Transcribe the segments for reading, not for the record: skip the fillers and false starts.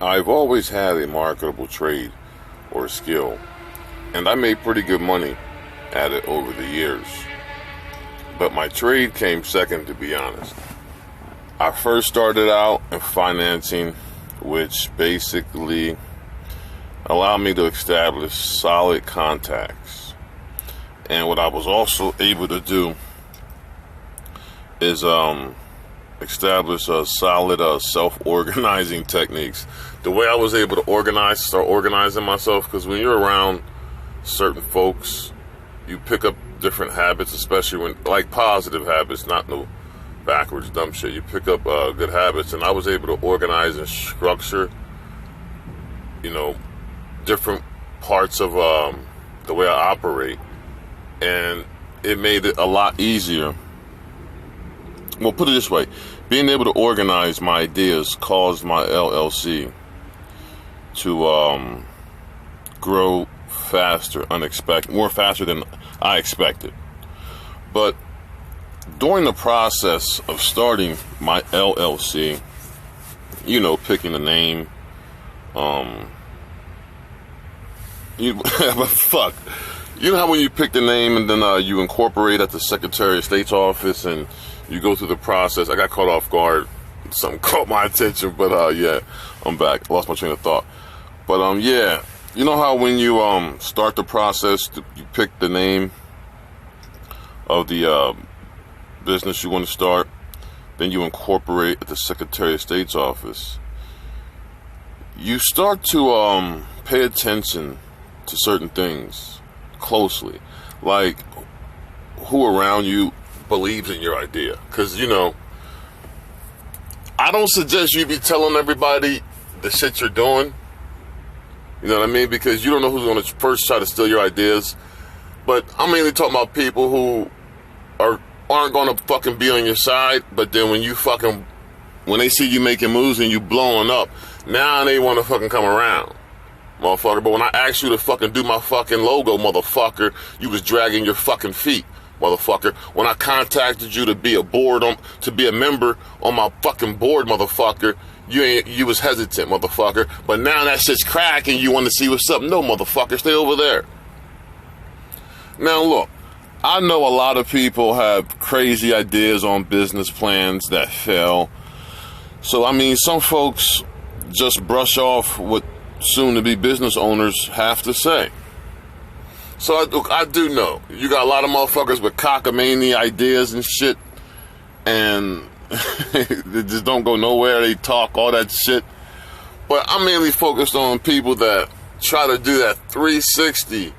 I've always had a marketable trade or skill, and I made pretty good money at it over the years. But my trade came second, to be honest. I first started out in financing, which basically allowed me to establish solid contacts. And what I was also able to do is establish a solid self-organizing techniques. The way I was able to start organizing myself, because when you're around certain folks, you pick up different habits, especially when, like, positive habits, not no backwards dumb shit. You pick up good habits, and I was able to organize and structure, different parts of the way I operate, and it made it a lot easier. Well, put it this way, being able to organize my ideas caused my LLC to grow more faster than I expected. But during the process of starting my LLC, picking a name, fuck. You know how when you pick the name and then you incorporate at the Secretary of State's office and you go through the process? I got caught off guard. Something caught my attention, but yeah, I'm back. I lost my train of thought. But yeah, you know how when you start the process, you pick the name of the business you want to start, then you incorporate at the Secretary of State's office. You start to pay attention to certain things closely, like who around you believes in your idea. Because, I don't suggest you be telling everybody the shit you're doing. You know what I mean? Because you don't know who's going to first try to steal your ideas. But I'm mainly talking about people who aren't going to fucking be on your side. But then when they see you making moves and you blowing up, now they want to fucking come around, motherfucker. But when I asked you to fucking do my fucking logo, motherfucker, you was dragging your fucking feet, motherfucker. When I contacted you to be a member on my fucking board, motherfucker, you was hesitant, motherfucker. But now that shit's cracking, you want to see what's up. No, motherfucker, stay over there. Now look, I know a lot of people have crazy ideas on business plans that fail. So, some folks just brush off what soon-to-be business owners have to say. So I do know you got a lot of motherfuckers with cockamamie ideas and shit, and they just don't go nowhere. They talk all that shit. But I'm mainly focused on people that try to do that 360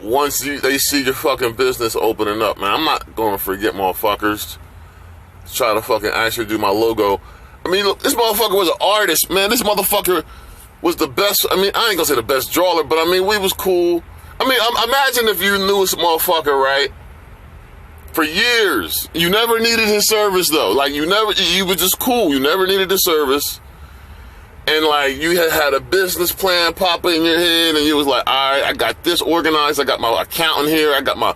once they see your fucking business opening up, man. I'm not going to forget motherfuckers try to fucking actually do my logo. Look, this motherfucker was an artist, man. This motherfucker was the best. I ain't gonna say the best drawer, but we was cool. Imagine if you knew this motherfucker, right? For years. You never needed his service, though. You were just cool. You never needed his service. And, you had a business plan pop in your head, and you was like, all right, I got this organized. I got my accountant here. I got my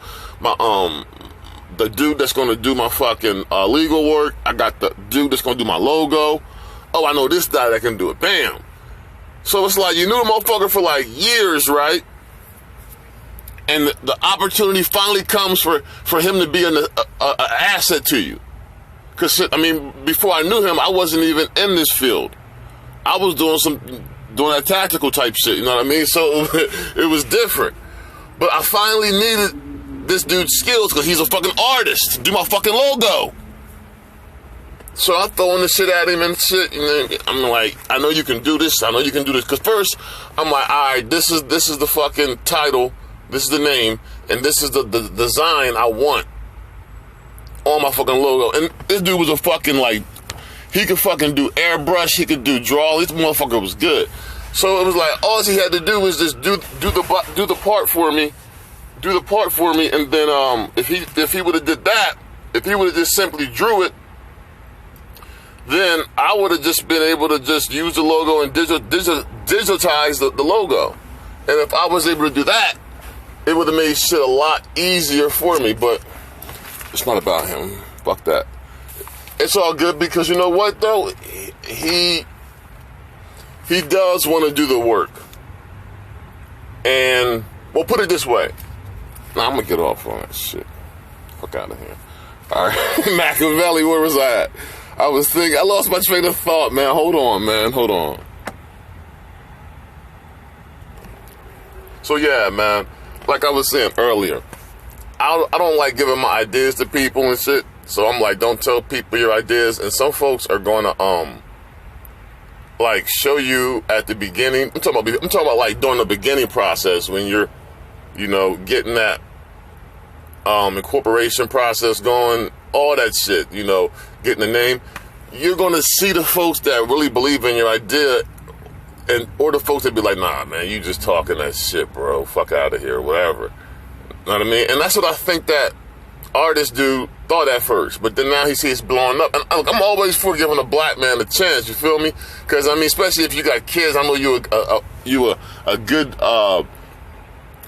the dude that's going to do my fucking legal work. I got the dude that's going to do my logo. Oh, I know this guy that can do it. Bam. So it's like you knew the motherfucker for years, right? And the opportunity finally comes for him to be an asset to you. Because, before I knew him, I wasn't even in this field. I was doing that tactical type shit, you know what I mean? So it was different. But I finally needed this dude's skills because he's a fucking artist to do my fucking logo. So I'm throwing the shit at him and shit, and I'm like, I know you can do this. I know you can do this. Because first, I'm like, all right, this is the fucking title. This is the name. And this is the design I want on my fucking logo. And this dude was a fucking, he could fucking do airbrush. He could do draw. This motherfucker was good. So it was like, all he had to do was just do the part for me. Do the part for me. And then if he would have did that, if he would have just simply drew it, then I would have just been able to just use the logo and digitize the logo. And if I was able to do that, it would have made shit a lot easier for me. But it's not about him. Fuck that. It's all good because you know what, though? He he does want to do the work. And, well, put it this way. Nah, I'm going to get off on that shit. Fuck out of here. All right. Machiavelli, where was I at? I was thinking, I lost my train of thought, man. Hold on, man. Hold on. So, yeah, man. Like I was saying earlier, I don't like giving my ideas to people and shit. So I'm like, don't tell people your ideas. And some folks are going to, like, show you at the beginning. I'm talking about like during the beginning process when you're, you know, getting that incorporation process going, all that shit, you know, getting the name. You're going to see the folks that really believe in your idea, or the folks that be like, nah, man, you just talking that shit, bro. Fuck out of here, whatever. You know what I mean? And that's what I think that artists do, thought at first, but then now he sees blowing up. And I'm always for giving a black man a chance, you feel me? Because, I mean, especially if you got kids, I know you a good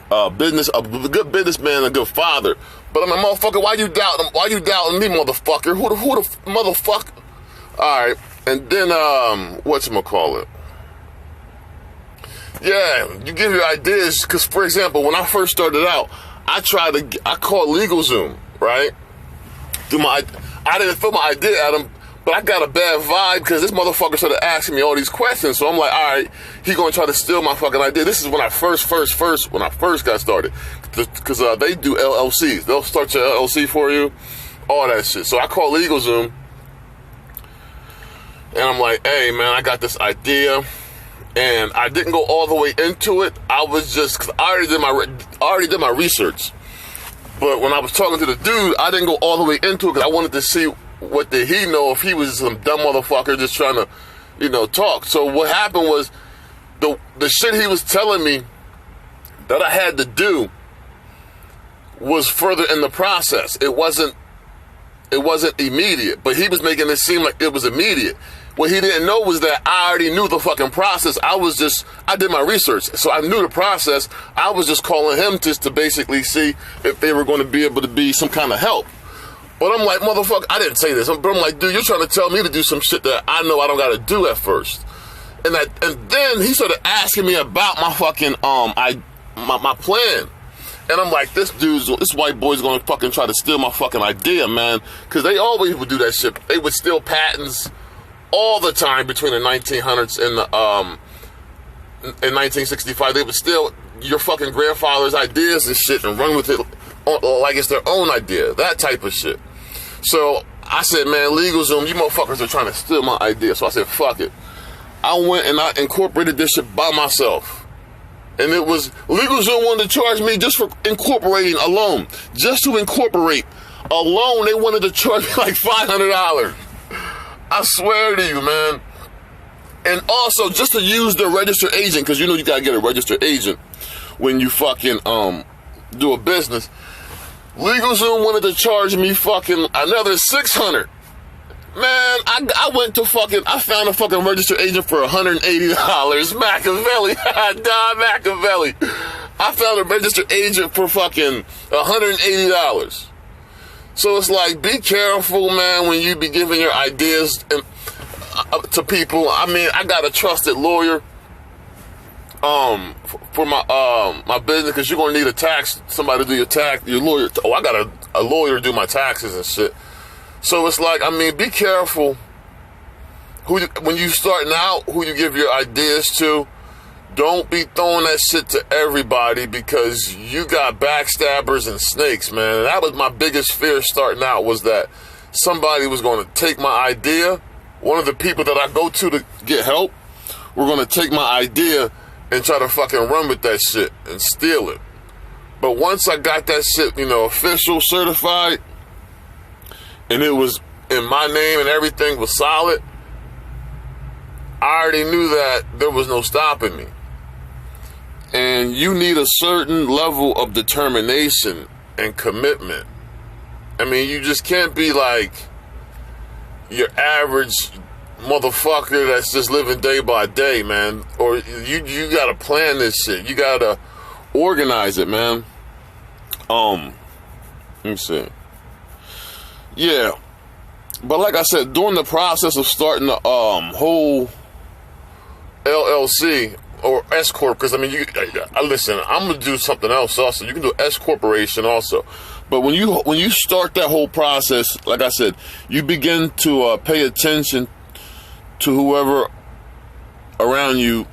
good businessman, a good father. But I'm a motherfucker, why you doubting me, motherfucker? Who the motherfucker? Alright, and then, whatchamacallit? Yeah, you give your ideas, because, for example, when I first started out, I called LegalZoom, right? I didn't throw my idea at him, but I got a bad vibe because this motherfucker started asking me all these questions. So I'm like, all right, he gonna try to steal my fucking idea. This is when I first got started, because they do LLCs. They'll start your LLC for you, all that shit. So I called LegalZoom, and I'm like, hey man, I got this idea. And I didn't go all the way into it. I was just, cause I already did my research. But when I was talking to the dude, I didn't go all the way into it because I wanted to see what did he know, if he was some dumb motherfucker just trying to, you know, talk. So what happened was the shit he was telling me that I had to do was further in the process. It wasn't immediate, but he was making it seem like it was immediate. What he didn't know was that I already knew the fucking process. I did my research, so I knew the process. I was just calling him just to basically see if they were going to be able to be some kind of help. But I'm like, motherfucker, I didn't say this. But I'm like, dude, you're trying to tell me to do some shit that I know I don't got to do at first. And then he started asking me about my fucking, my plan. And I'm like, this white boy's going to fucking try to steal my fucking idea, man. Because they always would do that shit. They would steal patents all the time between the 1900s and in 1965. They would steal your fucking grandfather's ideas and shit and run with it like it's their own idea. That type of shit. So I said, man, LegalZoom, you motherfuckers are trying to steal my idea. So I said, fuck it. I went and I incorporated this shit by myself. And it was, LegalZoom wanted to charge me just for incorporating alone. Just to incorporate alone, they wanted to charge me like $500. I swear to you, man. And also, just to use the registered agent, because you know you gotta get a registered agent when you fucking do a business. LegalZoom wanted to charge me fucking another $600. Man, I went to I found a fucking registered agent for $180. Machiavelli. Don Machiavelli. I found a registered agent for fucking $180. So it's like, be careful, man, when you be giving your ideas to people. I mean, I got a trusted lawyer for my business, because you're gonna need somebody to do your lawyer. Oh, I got a lawyer to do my taxes and shit. So it's like, I mean, be careful when you starting out, who you give your ideas to. Don't be throwing that shit to everybody, because you got backstabbers and snakes, man. And that was my biggest fear starting out, was that somebody was going to take my idea. One of the people that I go to get help were going to take my idea and try to fucking run with that shit and steal it. But once I got that shit, you know, official, certified, and it was in my name and everything was solid, I already knew that there was no stopping me. And you need a certain level of determination and commitment. I mean, you just can't be like your average motherfucker that's just living day by day, man. Or you gotta plan this shit. You gotta organize it, man. Let me see. Yeah. But like I said, during the process of starting the whole LLC or S corp, because I mean, listen. I'm gonna do something else also. You can do S corporation also, but when you start that whole process, like I said, you begin to pay attention to whoever around you,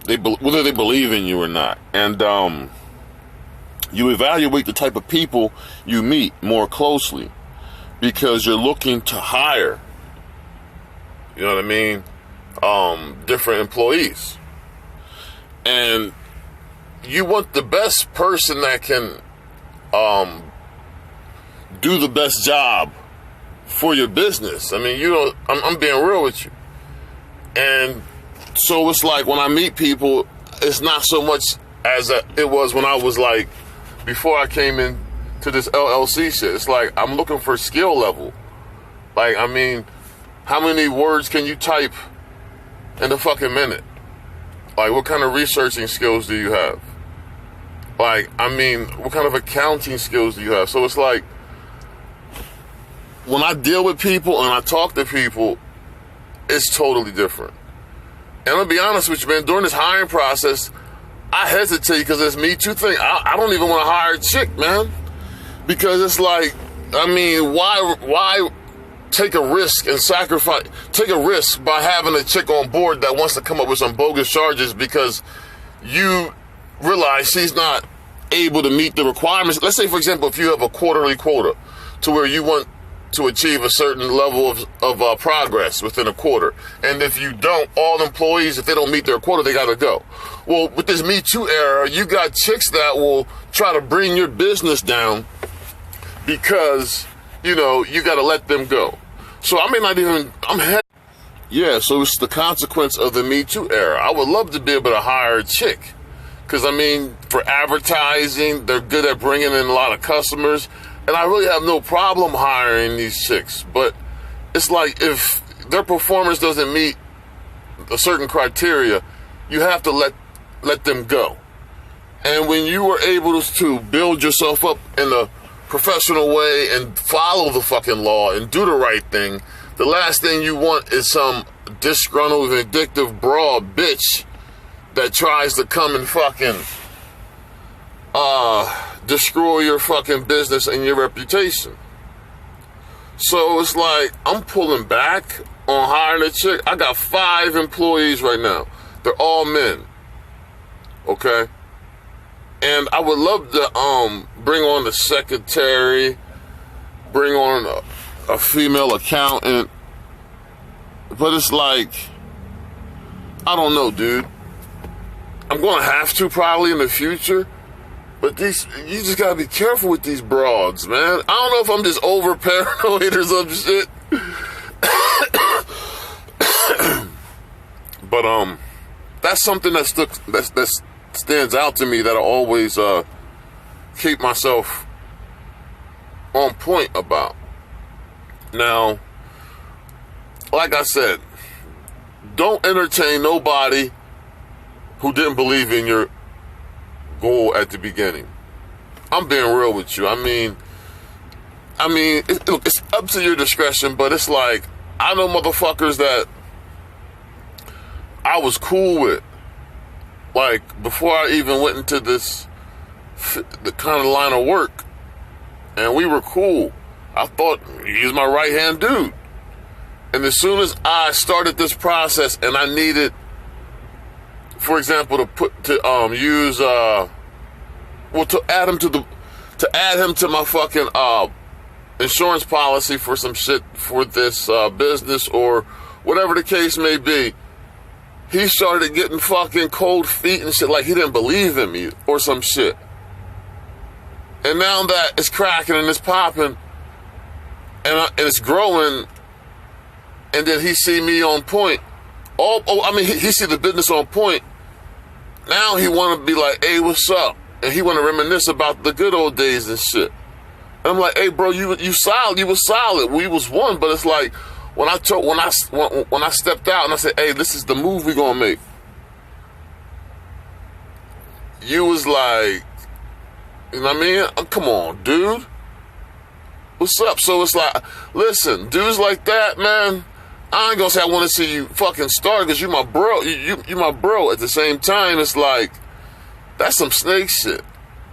whether they believe in you or not, and you evaluate the type of people you meet more closely, because you're looking to hire, you know what I mean, different employees. And you want the best person that can do the best job for your business. I mean, I'm being real with you. And so it's like when I meet people, it's not so much as it was when I was like, before I came in to this LLC shit. It's like, I'm looking for skill level. Like, I mean, how many words can you type in a fucking minute? Like, what kind of researching skills do you have? Like, I mean, what kind of accounting skills do you have? So it's like, when I deal with people and I talk to people, it's totally different. And I'll be honest with you, man, during this hiring process, I hesitate because it's Me Too thing. I don't even want to hire a chick, man. Because it's like, I mean, why take a risk and take a risk by having a chick on board that wants to come up with some bogus charges because you realize she's not able to meet the requirements. Let's say, for example, if you have a quarterly quota to where you want to achieve a certain level of progress within a quarter. And if you don't, all employees, if they don't meet their quota, they got to go. Well, with this Me Too era, you got chicks that will try to bring your business down because, you got to let them go. So I may not even, yeah, so it's the consequence of the Me Too era. I would love to be able to hire a chick. Because, I mean, for advertising, they're good at bringing in a lot of customers. And I really have no problem hiring these chicks. But it's like, if their performance doesn't meet a certain criteria, you have to let them go. And when you were able to build yourself up in a professional way and follow the fucking law and do the right thing, the last thing you want is some disgruntled, vindictive, broad bitch that tries to come and fucking destroy your fucking business and your reputation. So it's like, I'm pulling back on hiring a chick. I got 5 employees right now. They're all men. Okay? And I would love to bring on a secretary, bring on a female accountant. But it's like, I don't know, dude. I'm going to have to probably in the future. But you just got to be careful with these broads, man. I don't know if I'm just over paranoid or some shit. But that's something that stands out to me that I always keep myself on point about. Now, like I said, don't entertain nobody who didn't believe in your goal at the beginning. I'm being real with you. I mean, it's up to your discretion, but it's like, I know motherfuckers that I was cool with, like, before I even went into the kind of line of work, and we were cool. I thought he was my right-hand dude. And as soon as I started this process and I needed, for example, to add him to my fucking insurance policy for some shit for this business or whatever the case may be, he started getting fucking cold feet and shit, like he didn't believe in me or some shit. And now that it's cracking and it's popping and it's growing, and then he see me on point. He see the business on point. Now he want to be like, hey, what's up? And he want to reminisce about the good old days and shit. And I'm like, hey, bro, you solid. You was solid. We was one. But it's like, when I stepped out and I said, hey, this is the move we gonna make, you was like, you know what I mean? Come on, dude. What's up? So it's like, listen, dudes like that, man, I ain't gonna say I want to see you fucking start because you my bro. You my bro. At the same time, it's like, that's some snake shit.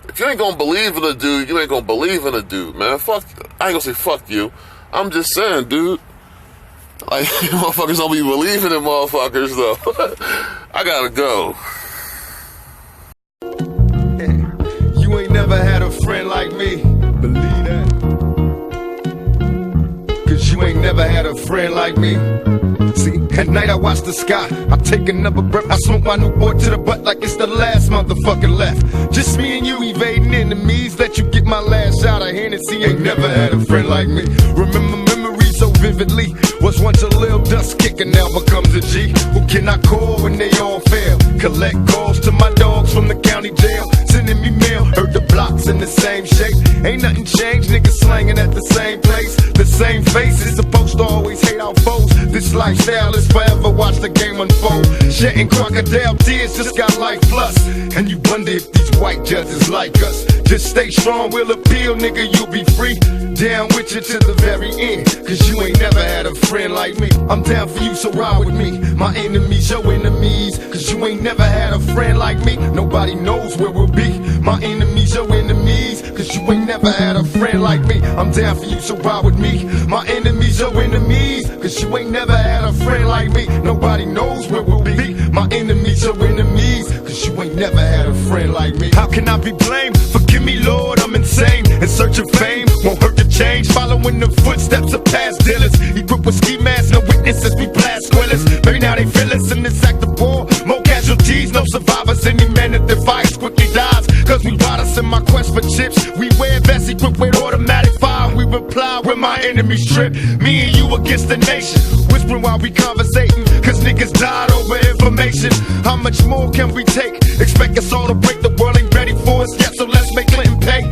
If you ain't gonna believe in a dude, you ain't gonna believe in a dude, man. Fuck. I ain't gonna say fuck you. I'm just saying, dude. Like, motherfuckers don't be believing in motherfuckers, though. I gotta go. You ain't never had a friend like me. Believe that. Cause you ain't never had a friend like me. See, at night I watch the sky, I take another breath, I smoke my new boy to the butt like it's the last motherfucker left. Just me and you evading enemies, let you get my last shot of Hennessy. Ain't never had a friend like me. Remember memories so vividly. Was once a little dust kicker, now becomes a G. Who can I call when they all fail? Collect calls to my dogs from the county jail, sending me mail. Heard the blocks in the same shape. Ain't nothing changed, niggas slanging at the same place. The same faces, supposed to always hate our foes. This lifestyle is forever, watch the game unfold. Shedding crocodile tears, just got life plus. And you wonder if these white judges like us. Just stay strong, we'll appeal, nigga, you'll be free. Down with you to the very end, cause you ain't never had a friend like me. I'm down for you, so ride with me. My enemies, your enemies, cause you ain't never had a friend like me. Nobody knows where we'll be. My enemies, your enemies, cause you ain't never had a friend like me. I'm down for you, so ride with me. My enemies, your enemies, cause you ain't never had a friend like me. Nobody knows where we'll be. My enemies, your enemies, cause you ain't never had a friend like me. How can I be blamed? Forgive me, Lord, I'm insane. In search of fame, won't hurt to change. Following the footsteps of past dealers. Equipped with ski masks, no witnesses, we blast squillers. Maybe now they feel us in this act of war. More casualties, no survivors. Any man that defies quickly dies. Cause we ride us in my quest for chips. We wear vests equipped with automatic fire. We reply when my enemies trip. Me and you against the nation. Whispering while we conversating. Cause niggas died over information. How much more can we take? Expect us all to break. The world ain't ready for us yet, so let's make Clinton pay.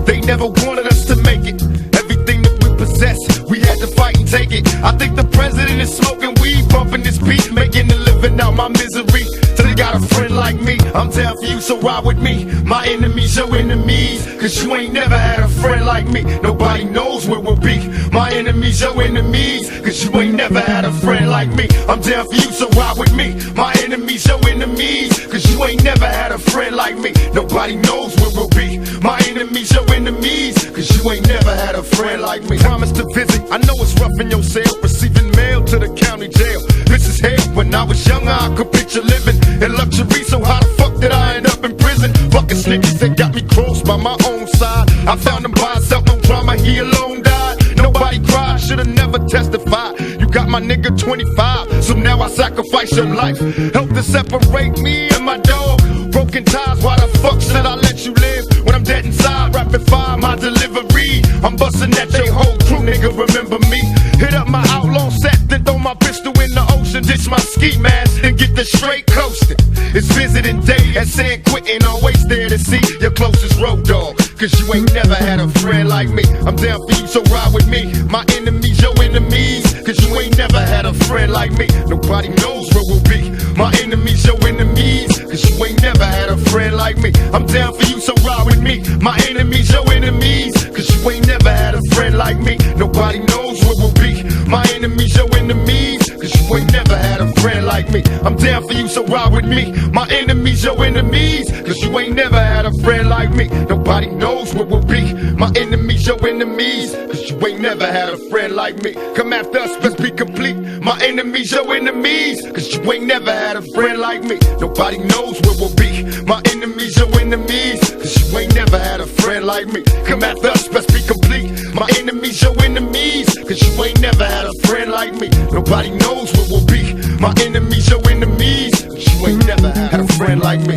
They never wanted us to make it. Everything that we possess, we had to fight and take it. I think the president is smoking weed, bumping this beat, making a living out my misery. So they got a friend like me. I'm down for you, so ride with me. My enemies, your enemies, cause you ain't never had a friend like me. Nobody knows where we'll be. My enemies, your enemies, cause you ain't never had a friend like me. I'm down for you, so ride with me. My enemies, your enemies, cause you ain't never had a friend like me. Nobody knows where we'll be. My enemies, your enemies, cause you ain't never had a friend like me. Promise to visit, I know it's rough in your cell, receiving mail to the county jail. This is hell. When I was younger, I could picture living in luxury, so how the fuck did I end up in prison? Fucking niggas that got me crossed by my own side. I found him by himself, no drama, he alone died. Nobody cried, should've never testified. You got my nigga 25, so now I sacrifice your life. Help to separate me and my dog. Broken ties, why the fuck should I let you live? When I'm dead inside, rapid fire my delivery. I'm busting at your whole crew, nigga, remember me. Hit up my outlaw set, then throw my pistol in the ocean. Ditch my ski mask and get the straight coasting. It's visiting day at San Quentin, always there to see your closest road dog. Cause you ain't never had a friend like me. I'm down for you, so ride with me. My enemies, your enemies, cause you ain't never had a friend like me. Nobody knows where we'll be. My enemies, your enemies, cause you ain't never had a friend like me. I'm down for you, so ride with me. My enemies, your enemies, cause you ain't never had a friend like me. Nobody knows where we'll be. My enemies, your enemies, cause you ain't never had a friend like me. I'm down for you, so ride with me. My enemies, your enemies, cause you ain't never had a friend like me. Nobody knows where we'll be. My enemies, your enemies, cause you ain't never had a friend like me. Come after us, let's be complete. My enemies, your enemies, cause you ain't never had a friend like me. Nobody knows where we'll be. My enemies, your enemies, cause you ain't never had a friend like me. Come after us, let's be complete. My enemies, your enemies, cause you ain't never had a friend like me. Nobody knows where we'll be. My enemies, your enemies, cause you ain't never had a friend like me.